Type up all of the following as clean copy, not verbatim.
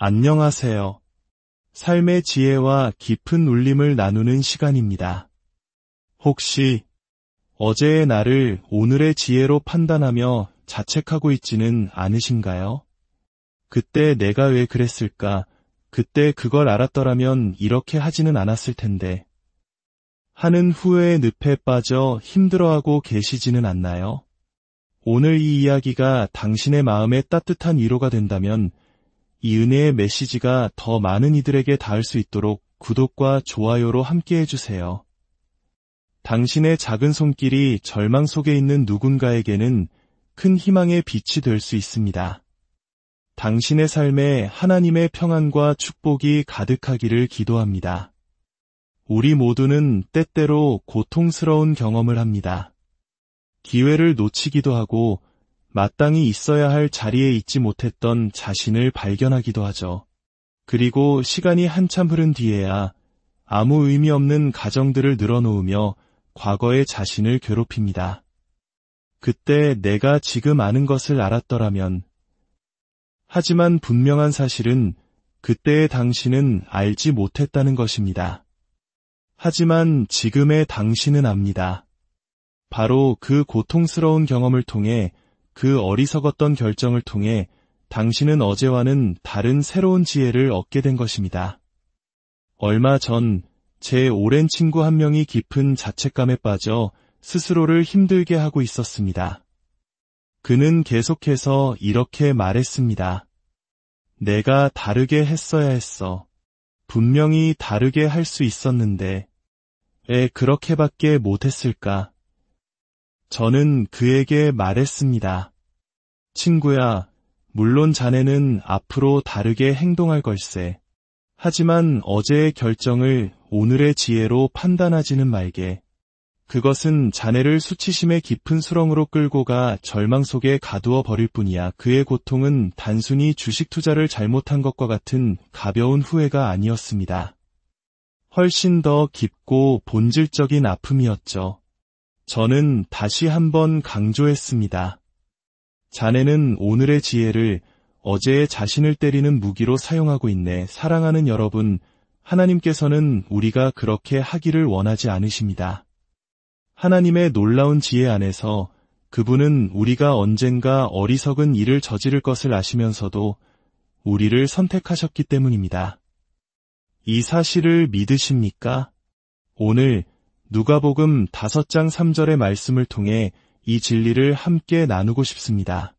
안녕하세요. 삶의 지혜와 깊은 울림을 나누는 시간입니다. 혹시 어제의 나를 오늘의 지혜로 판단하며 자책하고 있지는 않으신가요? 그때 내가 왜 그랬을까? 그때 그걸 알았더라면 이렇게 하지는 않았을 텐데. 하는 후회의 늪에 빠져 힘들어하고 계시지는 않나요? 오늘 이 이야기가 당신의 마음에 따뜻한 위로가 된다면 이 은혜의 메시지가 더 많은 이들에게 닿을 수 있도록 구독과 좋아요로 함께 해주세요. 당신의 작은 손길이 절망 속에 있는 누군가에게는 큰 희망의 빛이 될 수 있습니다. 당신의 삶에 하나님의 평안과 축복이 가득하기를 기도합니다. 우리 모두는 때때로 고통스러운 경험을 합니다. 기회를 놓치기도 하고 마땅히 있어야 할 자리에 있지 못했던 자신을 발견하기도 하죠. 그리고 시간이 한참 흐른 뒤에야 아무 의미 없는 가정들을 늘어놓으며 과거의 자신을 괴롭힙니다. 그때 내가 지금 아는 것을 알았더라면. 하지만 분명한 사실은 그때의 당신은 알지 못했다는 것입니다. 하지만 지금의 당신은 압니다. 바로 그 고통스러운 경험을 통해 그 어리석었던 결정을 통해 당신은 어제와는 다른 새로운 지혜를 얻게 된 것입니다. 얼마 전 제 오랜 친구 한 명이 깊은 자책감에 빠져 스스로를 힘들게 하고 있었습니다. 그는 계속해서 이렇게 말했습니다. 내가 다르게 했어야 했어. 분명히 다르게 할 수 있었는데 왜 그렇게밖에 못했을까? 저는 그에게 말했습니다. 친구야, 물론 자네는 앞으로 다르게 행동할 걸세. 하지만 어제의 결정을 오늘의 지혜로 판단하지는 말게. 그것은 자네를 수치심의 깊은 수렁으로 끌고 가 절망 속에 가두어 버릴 뿐이야. 그의 고통은 단순히 주식 투자를 잘못한 것과 같은 가벼운 후회가 아니었습니다. 훨씬 더 깊고 본질적인 아픔이었죠. 저는 다시 한번 강조했습니다. 자네는 오늘의 지혜를 어제의 자신을 때리는 무기로 사용하고 있네. 사랑하는 여러분, 하나님께서는 우리가 그렇게 하기를 원하지 않으십니다. 하나님의 놀라운 지혜 안에서 그분은 우리가 언젠가 어리석은 일을 저지를 것을 아시면서도 우리를 선택하셨기 때문입니다. 이 사실을 믿으십니까? 오늘 누가복음 5장 3절의 말씀을 통해 이 진리를 함께 나누고 싶습니다.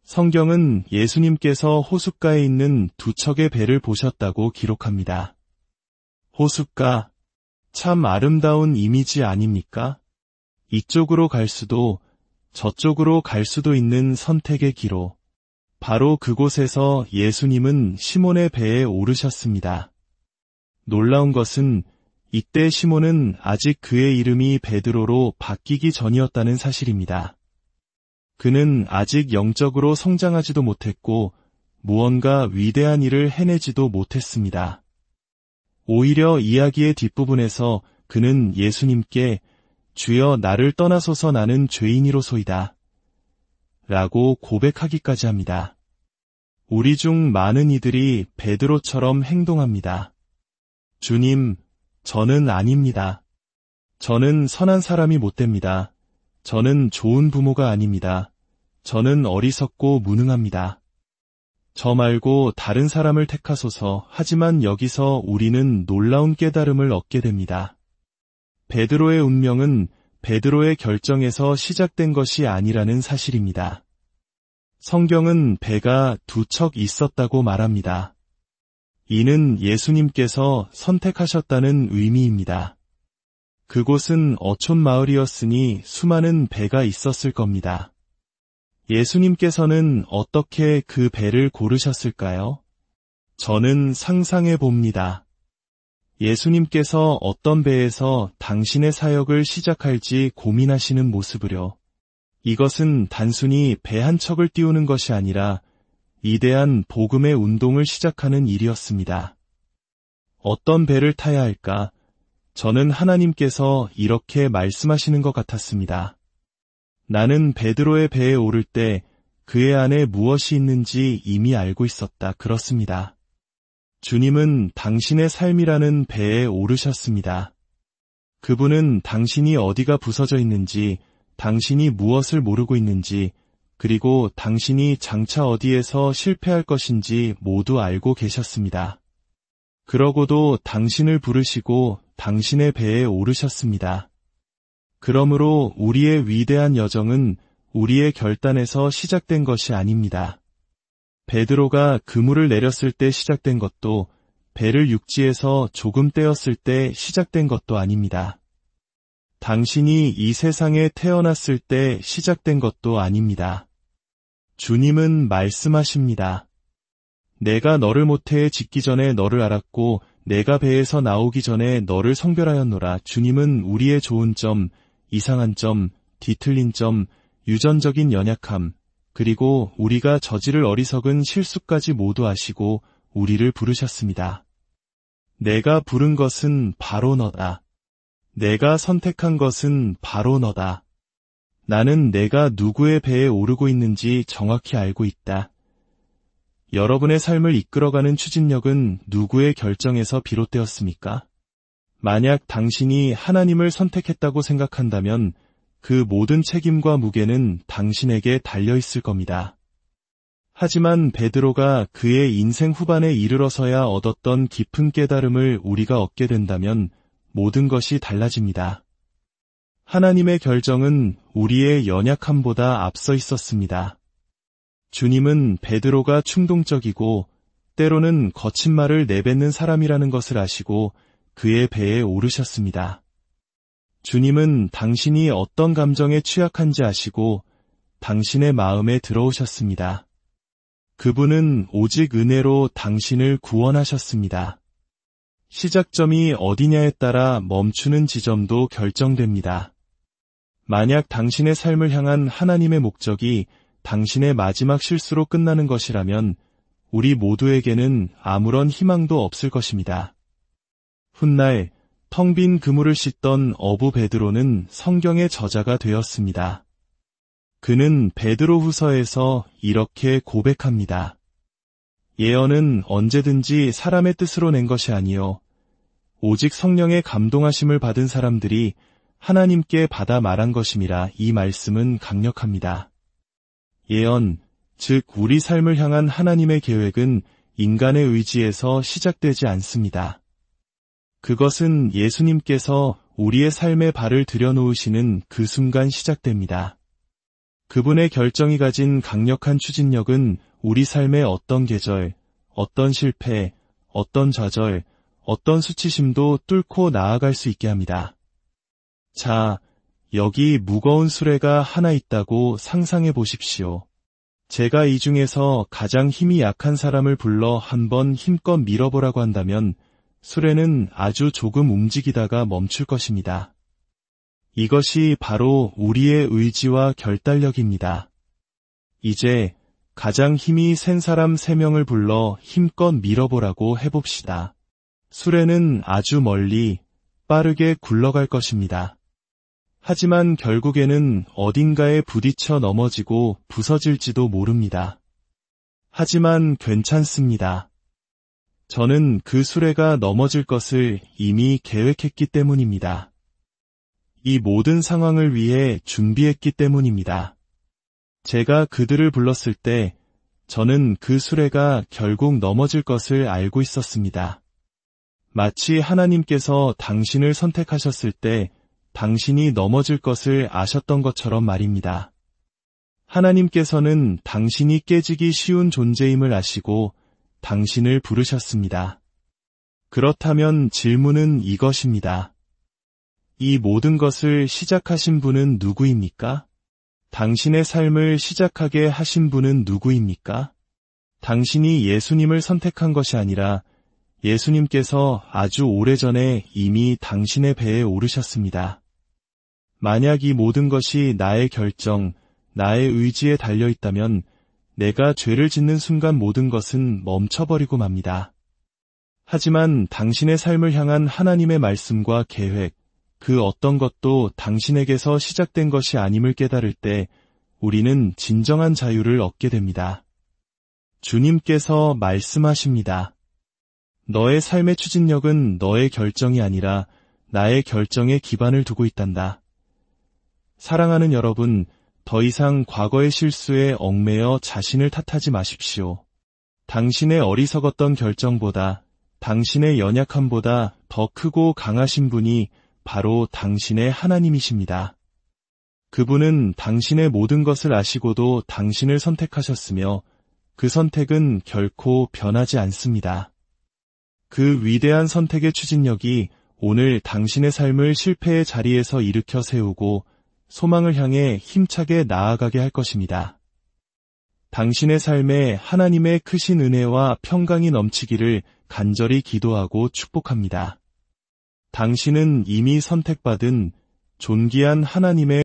성경은 예수님께서 호숫가에 있는 두 척의 배를 보셨다고 기록합니다. 호숫가, 참 아름다운 이미지 아닙니까? 이쪽으로 갈 수도 저쪽으로 갈 수도 있는 선택의 기로. 바로 그곳에서 예수님은 시몬의 배에 오르셨습니다. 놀라운 것은 이때 시몬은 아직 그의 이름이 베드로로 바뀌기 전이었다는 사실입니다. 그는 아직 영적으로 성장하지도 못했고 무언가 위대한 일을 해내지도 못했습니다. 오히려 이야기의 뒷부분에서 그는 예수님께 주여 나를 떠나소서 나는 죄인이로소이다 라고 고백하기까지 합니다. 우리 중 많은 이들이 베드로처럼 행동합니다. 주님, 저는 아닙니다. 저는 선한 사람이 못 됩니다. 저는 좋은 부모가 아닙니다. 저는 어리석고 무능합니다. 저 말고 다른 사람을 택하소서. 하지만 여기서 우리는 놀라운 깨달음을 얻게 됩니다. 베드로의 운명은 베드로의 결정에서 시작된 것이 아니라는 사실입니다. 성경은 배가 두 척 있었다고 말합니다. 이는 예수님께서 선택하셨다는 의미입니다. 그곳은 어촌 마을이었으니 수많은 배가 있었을 겁니다. 예수님께서는 어떻게 그 배를 고르셨을까요? 저는 상상해 봅니다. 예수님께서 어떤 배에서 당신의 사역을 시작할지 고민하시는 모습을요. 이것은 단순히 배 한 척을 띄우는 것이 아니라 위대한 복음의 운동을 시작하는 일이었습니다. 어떤 배를 타야 할까? 저는 하나님께서 이렇게 말씀하시는 것 같았습니다. 나는 베드로의 배에 오를 때 그의 안에 무엇이 있는지 이미 알고 있었다. 그렇습니다. 주님은 당신의 삶이라는 배에 오르셨습니다. 그분은 당신이 어디가 부서져 있는지, 당신이 무엇을 모르고 있는지, 그리고 당신이 장차 어디에서 실패할 것인지 모두 알고 계셨습니다. 그러고도 당신을 부르시고 당신의 배에 오르셨습니다. 그러므로 우리의 위대한 여정은 우리의 결단에서 시작된 것이 아닙니다. 베드로가 그물을 내렸을 때 시작된 것도, 배를 육지에서 조금 떼었을 때 시작된 것도 아닙니다. 당신이 이 세상에 태어났을 때 시작된 것도 아닙니다. 주님은 말씀하십니다. 내가 너를 모태에 짓기 전에 너를 알았고 내가 배에서 나오기 전에 너를 성별하였노라. 주님은 우리의 좋은 점, 이상한 점, 뒤틀린 점, 유전적인 연약함, 그리고 우리가 저지를 어리석은 실수까지 모두 아시고 우리를 부르셨습니다. 내가 부른 것은 바로 너다. 내가 선택한 것은 바로 너다. 나는 내가 누구의 배에 오르고 있는지 정확히 알고 있다. 여러분의 삶을 이끌어가는 추진력은 누구의 결정에서 비롯되었습니까? 만약 당신이 하나님을 선택했다고 생각한다면 그 모든 책임과 무게는 당신에게 달려 있을 겁니다. 하지만 베드로가 그의 인생 후반에 이르러서야 얻었던 깊은 깨달음을 우리가 얻게 된다면 모든 것이 달라집니다. 하나님의 결정은 우리의 연약함보다 앞서 있었습니다. 주님은 베드로가 충동적이고 때로는 거친 말을 내뱉는 사람이라는 것을 아시고 그의 배에 오르셨습니다. 주님은 당신이 어떤 감정에 취약한지 아시고 당신의 마음에 들어오셨습니다. 그분은 오직 은혜로 당신을 구원하셨습니다. 시작점이 어디냐에 따라 멈추는 지점도 결정됩니다. 만약 당신의 삶을 향한 하나님의 목적이 당신의 마지막 실수로 끝나는 것이라면 우리 모두에게는 아무런 희망도 없을 것입니다. 훗날 텅 빈 그물을 씻던 어부 베드로는 성경의 저자가 되었습니다. 그는 베드로후서에서 이렇게 고백합니다. 예언은 언제든지 사람의 뜻으로 낸 것이 아니요 오직 성령의 감동하심을 받은 사람들이 하나님께 받아 말한 것임이라. 이 말씀은 강력합니다. 예언, 즉 우리 삶을 향한 하나님의 계획은 인간의 의지에서 시작되지 않습니다. 그것은 예수님께서 우리의 삶에 발을 들여놓으시는 그 순간 시작됩니다. 그분의 결정이 가진 강력한 추진력은 우리 삶의 어떤 계절, 어떤 실패, 어떤 좌절, 어떤 수치심도 뚫고 나아갈 수 있게 합니다. 자, 여기 무거운 수레가 하나 있다고 상상해 보십시오. 제가 이 중에서 가장 힘이 약한 사람을 불러 한번 힘껏 밀어보라고 한다면 수레는 아주 조금 움직이다가 멈출 것입니다. 이것이 바로 우리의 의지와 결단력입니다. 이제 가장 힘이 센 사람 3명을 불러 힘껏 밀어보라고 해봅시다. 수레는 아주 멀리 빠르게 굴러갈 것입니다. 하지만 결국에는 어딘가에 부딪혀 넘어지고 부서질지도 모릅니다. 하지만 괜찮습니다. 저는 그 수레가 넘어질 것을 이미 계획했기 때문입니다. 이 모든 상황을 위해 준비했기 때문입니다. 제가 그들을 불렀을 때 저는 그 수레가 결국 넘어질 것을 알고 있었습니다. 마치 하나님께서 당신을 선택하셨을 때 당신이 넘어질 것을 아셨던 것처럼 말입니다. 하나님께서는 당신이 깨지기 쉬운 존재임을 아시고 당신을 부르셨습니다. 그렇다면 질문은 이것입니다. 이 모든 것을 시작하신 분은 누구입니까? 당신의 삶을 시작하게 하신 분은 누구입니까? 당신이 예수님을 선택한 것이 아니라 예수님께서 아주 오래전에 이미 당신의 배에 오르셨습니다. 만약 이 모든 것이 나의 결정, 나의 의지에 달려 있다면 내가 죄를 짓는 순간 모든 것은 멈춰버리고 맙니다. 하지만 당신의 삶을 향한 하나님의 말씀과 계획, 그 어떤 것도 당신에게서 시작된 것이 아님을 깨달을 때 우리는 진정한 자유를 얻게 됩니다. 주님께서 말씀하십니다. 너의 삶의 추진력은 너의 결정이 아니라 나의 결정에 기반을 두고 있단다. 사랑하는 여러분, 더 이상 과거의 실수에 얽매여 자신을 탓하지 마십시오. 당신의 어리석었던 결정보다, 당신의 연약함보다 더 크고 강하신 분이 바로 당신의 하나님이십니다. 그분은 당신의 모든 것을 아시고도 당신을 선택하셨으며 그 선택은 결코 변하지 않습니다. 그 위대한 선택의 추진력이 오늘 당신의 삶을 실패의 자리에서 일으켜 세우고 소망을 향해 힘차게 나아가게 할 것입니다. 당신의 삶에 하나님의 크신 은혜와 평강이 넘치기를 간절히 기도하고 축복합니다. 당신은 이미 선택받은 존귀한 하나님의